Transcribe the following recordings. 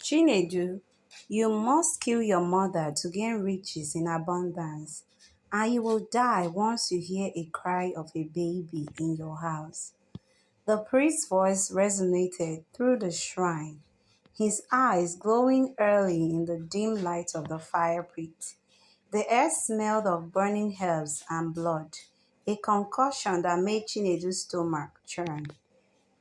Chinedu, you must kill your mother to gain riches in abundance, and you will die once you hear a cry of a baby in your house. The priest's voice resonated through the shrine, his eyes glowing early in the dim light of the fire pit. The air smelled of burning herbs and blood, a concoction that made Chinedu's stomach churn.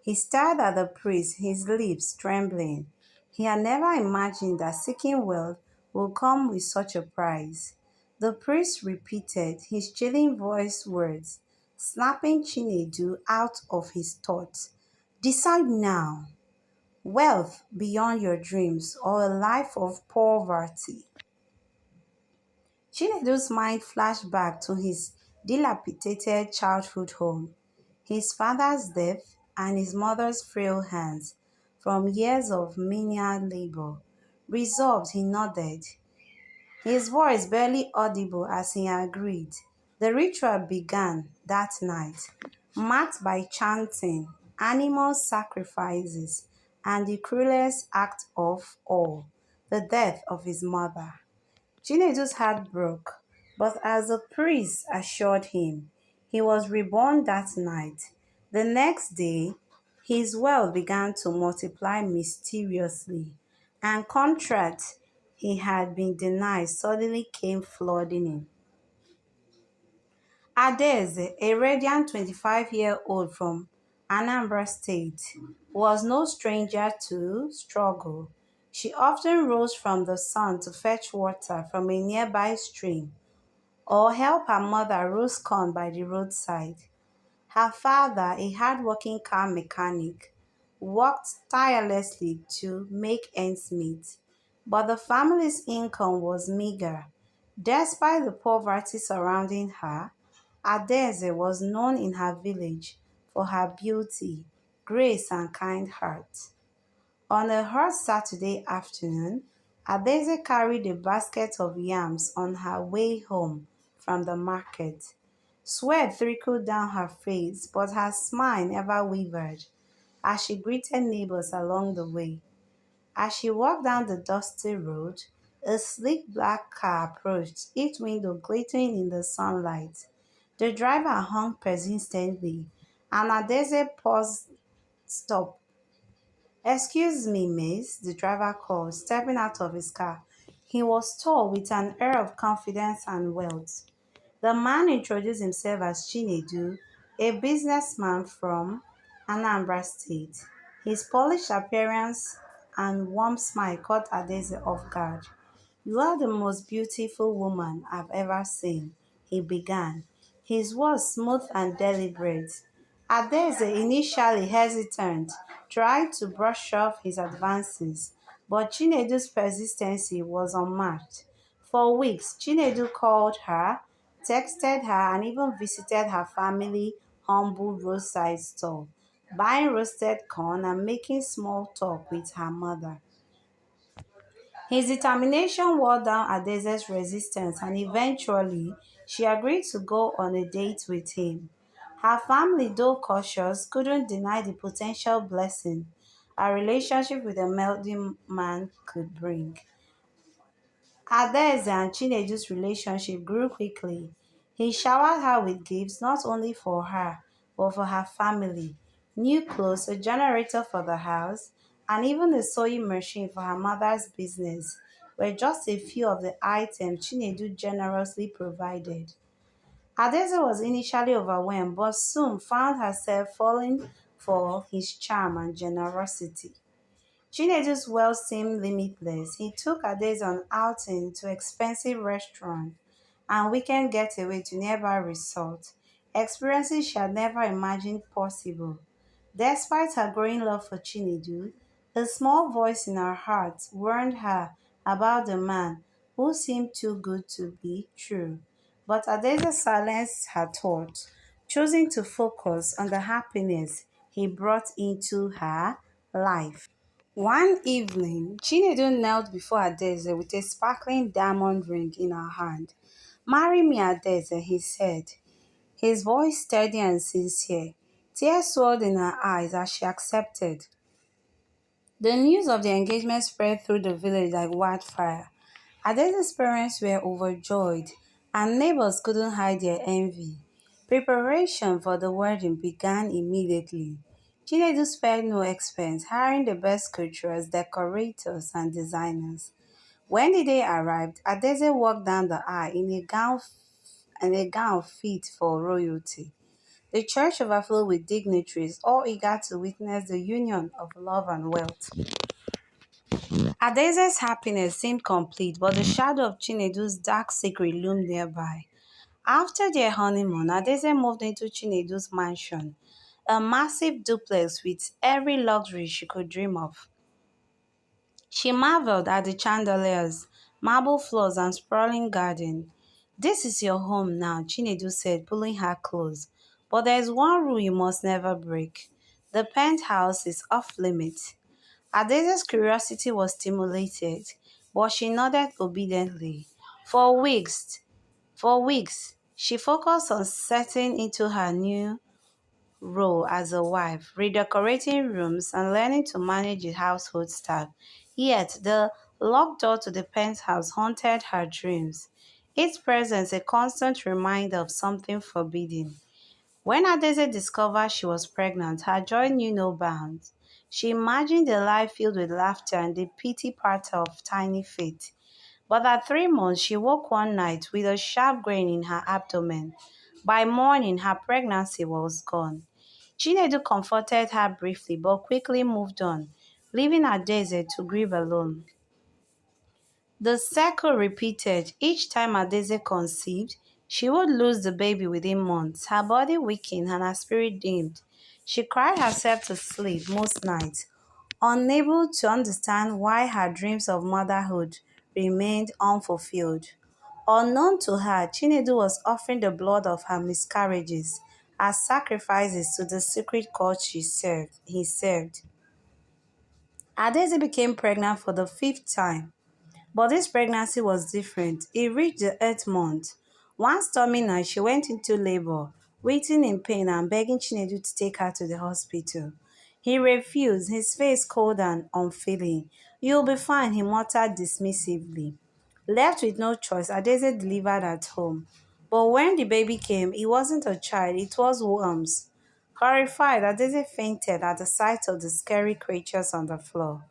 He stared at the priest, his lips trembling. He had never imagined that seeking wealth would come with such a price. The priest repeated his chilling voice words, snapping Chinedu out of his thoughts. Decide now, wealth beyond your dreams or a life of poverty. Chinedu's mind flashed back to his dilapidated childhood home, his father's death, and his mother's frail hands from years of menial labor. Resolved, he nodded, his voice barely audible as he agreed. The ritual began that night, marked by chanting, animal sacrifices, and the cruelest act of all, the death of his mother. Chinedu's heart broke, but as the priest assured him, he was reborn that night. The next day, his wealth began to multiply mysteriously, and contracts he had been denied suddenly came flooding in. Adaeze, a radiant 25-year-old from Anambra State, was no stranger to struggle. She often rose from the sun to fetch water from a nearby stream or help her mother roast corn by the roadside. Her father, a hard-working car mechanic, worked tirelessly to make ends meet, but the family's income was meager. Despite the poverty surrounding her, Adaeze was known in her village for her beauty, grace, and kind heart. On a hot Saturday afternoon, Adaeze carried a basket of yams on her way home from the market. Sweat trickled down her face, but her smile never wavered as she greeted neighbors along the way. As she walked down the dusty road, a sleek black car approached, each window glittering in the sunlight. The driver honked persistently, and Adaeze paused. Stop. Excuse me, miss, the driver called, stepping out of his car. He was tall with an air of confidence and wealth. The man introduced himself as Chinedu, a businessman from Anambra State. His polished appearance and warm smile caught Adaeze off guard. "You are the most beautiful woman I've ever seen," he began, his words smooth and deliberate. Adaeze, initially hesitant, tried to brush off his advances, but Chinedu's persistency was unmatched. For weeks, Chinedu called her, texted her, and even visited her family humble roadside stall, buying roasted corn and making small talk with her mother. His determination wore down Adeze's resistance, and eventually she agreed to go on a date with him. Her family, though cautious, couldn't deny the potential blessing a relationship with a wealthy man could bring. Adaeze and Chinedu's relationship grew quickly. He showered her with gifts not only for her, but for her family: new clothes, a generator for the house, and even a sewing machine for her mother's business were just a few of the items Chinedu generously provided. Adaeze was initially overwhelmed, but soon found herself falling for his charm and generosity. Chinedu's wealth seemed limitless. He took Adaeze on outings to expensive restaurants and weekend getaway to nearby resorts, experiences she had never imagined possible. Despite her growing love for Chinedu, a small voice in her heart warned her about the man who seemed too good to be true. But Adaeze silenced her thoughts, choosing to focus on the happiness he brought into her life. One evening, Chinedu knelt before Adaeze with a sparkling diamond ring in her hand. "Marry me, Adaeze," he said, his voice steady and sincere. Tears swelled in her eyes as she accepted. The news of the engagement spread through the village like wildfire. Adese's parents were overjoyed, and neighbors couldn't hide their envy. Preparation for the wedding began immediately. Chinedu spared no expense, hiring the best caterers, decorators, and designers. When the day arrived, Adese walked down the aisle in a gown fit for royalty. The church overflowed with dignitaries, all eager to witness the union of love and wealth. Adese's happiness seemed complete, but the shadow of Chinedu's dark secret loomed nearby. After their honeymoon, Adese moved into Chinedu's mansion, a massive duplex with every luxury she could dream of. She marveled at the chandeliers, marble floors, and sprawling garden. "This is your home now," Chinedu said, pulling her close. "But there's one rule you must never break. The penthouse is off limits." Adese's curiosity was stimulated, but she nodded obediently. For weeks, for weeks, she focused on settling into her new role as a wife, redecorating rooms, and learning to manage the household staff. Yet, the locked door to the penthouse haunted her dreams, its presence a constant reminder of something forbidden. When Adese discovered she was pregnant, her joy knew no bounds. She imagined a life filled with laughter and the pity part of tiny fate. But at 3 months, she woke one night with a sharp grain in her abdomen. By morning, her pregnancy was gone. Chinedu comforted her briefly but quickly moved on, leaving Adese to grieve alone. The cycle repeated. Each time Adese conceived, she would lose the baby within months. Her body weakened and her spirit dimmed. She cried herself to sleep most nights, unable to understand why her dreams of motherhood remained unfulfilled. Unknown to her, Chinedu was offering the blood of her miscarriages as sacrifices to the secret god he served. Adese became pregnant for the fifth time. But this pregnancy was different. It reached the 8th month. One stormy night, she went into labor, waiting in pain and begging Chinedu to take her to the hospital. He refused, his face cold and unfeeling. "You'll be fine," he muttered dismissively. Left with no choice, Adese delivered at home. But when the baby came, it wasn't a child, it was worms. Horrified, Adese fainted at the sight of the scary creatures on the floor.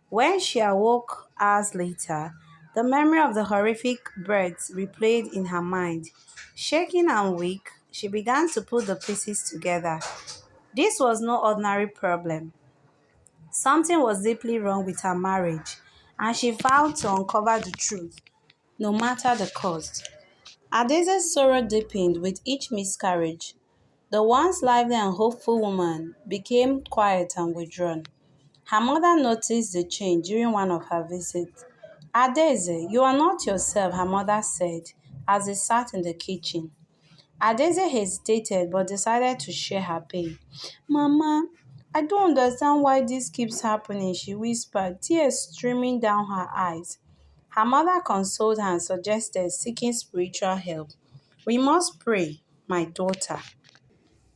When she awoke hours later, the memory of the horrific birds replayed in her mind. Shaking and weak, she began to put the pieces together. This was no ordinary problem. Something was deeply wrong with her marriage, and she vowed to uncover the truth, no matter the cost. Adese's sorrow deepened with each miscarriage. The once lively and hopeful woman became quiet and withdrawn. Her mother noticed the change during one of her visits. "Adese, you are not yourself," her mother said as they sat in the kitchen. Adese hesitated but decided to share her pain. "Mama, I don't understand why this keeps happening," she whispered, tears streaming down her eyes. Her mother consoled her and suggested seeking spiritual help. "We must pray, my daughter.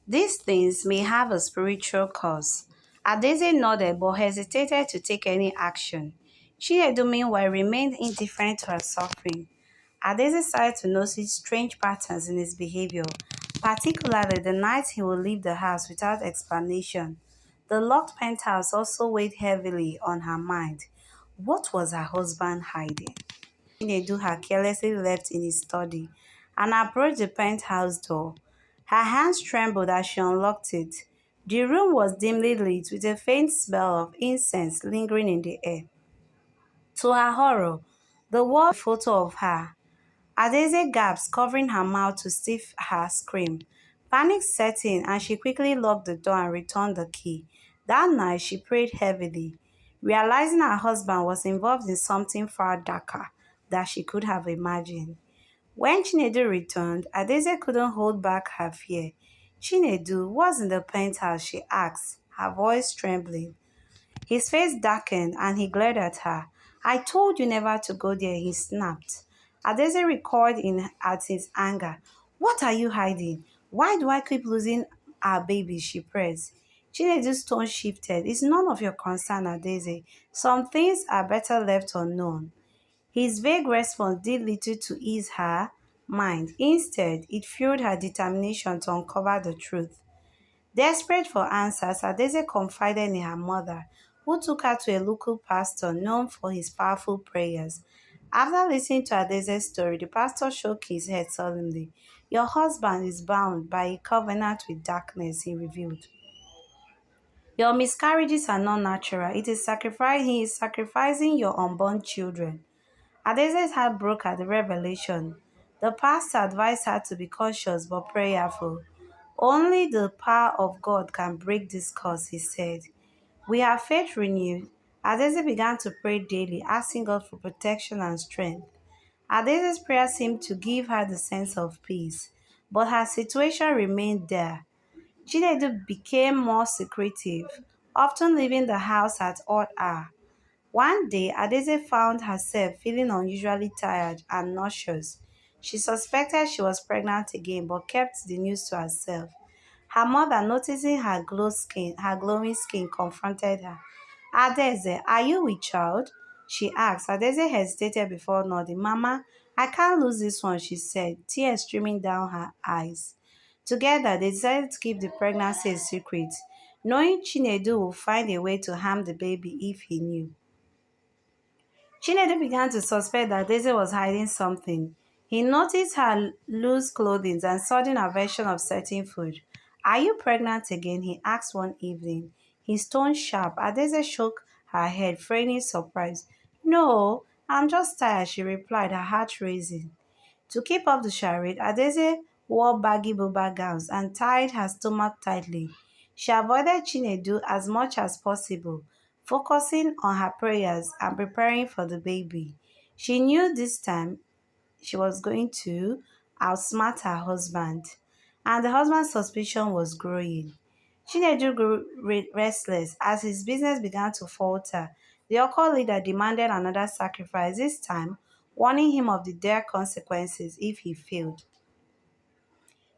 These things may have a spiritual cause." Adese nodded but hesitated to take any action. Chinedu, meanwhile, remained indifferent to her suffering. Adese started to notice strange patterns in his behavior, particularly the nights he would leave the house without explanation. The locked penthouse also weighed heavily on her mind. What was her husband hiding? Chinedu had carelessly left in his study and approached the penthouse door. Her hands trembled as she unlocked it. The room was dimly lit with a faint smell of incense lingering in the air. To her horror, the wall was a photo of her. Adese gasped, covering her mouth to stiff her scream. Panic set in, and she quickly locked the door and returned the key. That night, she prayed heavily, realizing her husband was involved in something far darker than she could have imagined. When Chinedu returned, Adese couldn't hold back her fear. "Chinedu, what's in the penthouse?" she asked, her voice trembling. His face darkened and he glared at her. "I told you never to go there," he snapped. Adese recoiled at his anger. "What are you hiding? Why do I keep losing our baby?" she pressed. Chinedu's tone shifted. It's none of your concern, Adaeze. Some things are better left unknown. His vague response did little to ease her mind. Instead, it fueled her determination to uncover the truth. Desperate for answers, Adaeze confided in her mother, who took her to a local pastor known for his powerful prayers. After listening to Adeze's story, the pastor shook his head solemnly. Your husband is bound by a covenant with darkness, he revealed. Your miscarriages are not natural. He is sacrificing your unborn children. Adese's heart broke at the revelation. The pastor advised her to be cautious but prayerful. Only the power of God can break this curse, he said. We have faith renewed. Adese began to pray daily, asking God for protection and strength. Adese's prayer seemed to give her the sense of peace, but her situation remained there. Chinedu became more secretive, often leaving the house at odd hours. One day, Adeze found herself feeling unusually tired and nauseous. She suspected she was pregnant again but kept the news to herself. Her mother, noticing her glowing skin, confronted her. Adeze, are you with child? She asked. Adeze hesitated before nodding. Mama, I can't lose this one, she said, tears streaming down her eyes. Together, they decided to keep the pregnancy a secret, knowing Chinedu would find a way to harm the baby if he knew. Chinedu began to suspect that Daisy was hiding something. He noticed her loose clothing and sudden aversion of certain food. Are you pregnant again? He asked one evening. His tone sharp. Adeze shook her head, feigning surprise. No, I'm just tired, she replied, her heart racing. To keep up the charade, Adeze wore baggy boba gowns and tied her stomach tightly. She avoided Chinedu as much as possible, focusing on her prayers and preparing for the baby. She knew this time she was going to outsmart her husband, and the husband's suspicion was growing. Chinedu grew restless as his business began to falter. The occult leader demanded another sacrifice, this time warning him of the dire consequences if he failed.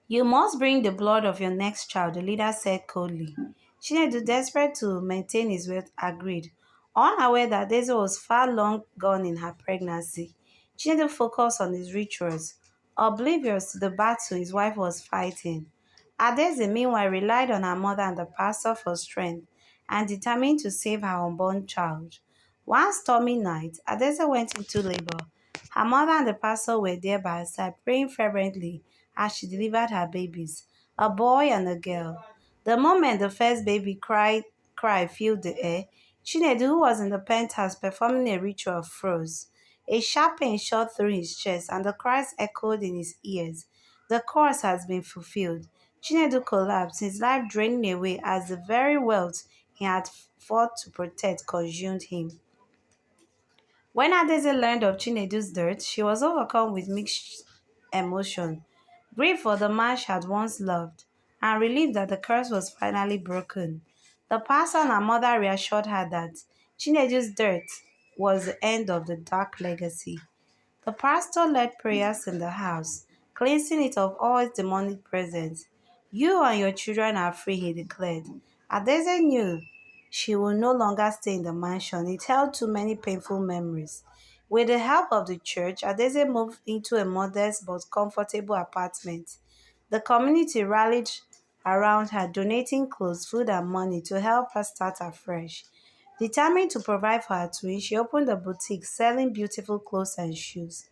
You must bring the blood of your next child, the leader said coldly. Chinedu, desperate to maintain his wealth, agreed, unaware that Daisy was far long gone in her pregnancy. Chinedu focused on his rituals, oblivious to the battle his wife was fighting. Adeze, meanwhile, relied on her mother and the pastor for strength and determined to save her unborn child. One stormy night, Adeze went into labor. Her mother and the pastor were there by her side, praying fervently as she delivered her babies, a boy and a girl. The moment the first baby cry filled the air, Chinedu, who was in the penthouse performing a ritual, froze. A sharp pain shot through his chest, and the cries echoed in his ears. The curse has been fulfilled. Chinedu collapsed, his life draining away as the very wealth he had fought to protect consumed him. When Adeze learned of Chinedu's death, she was overcome with mixed emotion. Grief for the man she had once loved, and relief that the curse was finally broken. The pastor and her mother reassured her that Chinedu's death was the end of the dark legacy. The pastor led prayers in the house, cleansing it of all its demonic presence. You and your children are free, he declared. Adeze knew she would no longer stay in the mansion. It held too many painful memories. With the help of the church, Adeze moved into a modest but comfortable apartment. The community rallied around her, donating clothes, food, and money to help her start afresh. Determined to provide for her twins, she opened a boutique selling beautiful clothes and shoes.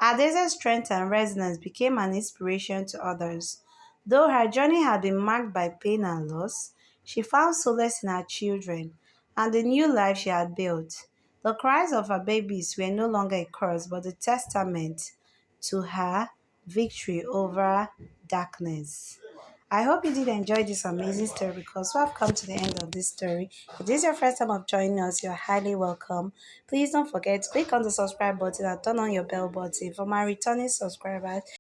Adese's strength and resilience became an inspiration to others. Though her journey had been marked by pain and loss, she found solace in her children and the new life she had built. The cries of her babies were no longer a curse but a testament to her victory over darkness. I hope you did enjoy this amazing story because we have come to the end of this story. If this is your first time of joining us, you're highly welcome. Please don't forget to click on the subscribe button and turn on your bell button for my returning subscribers.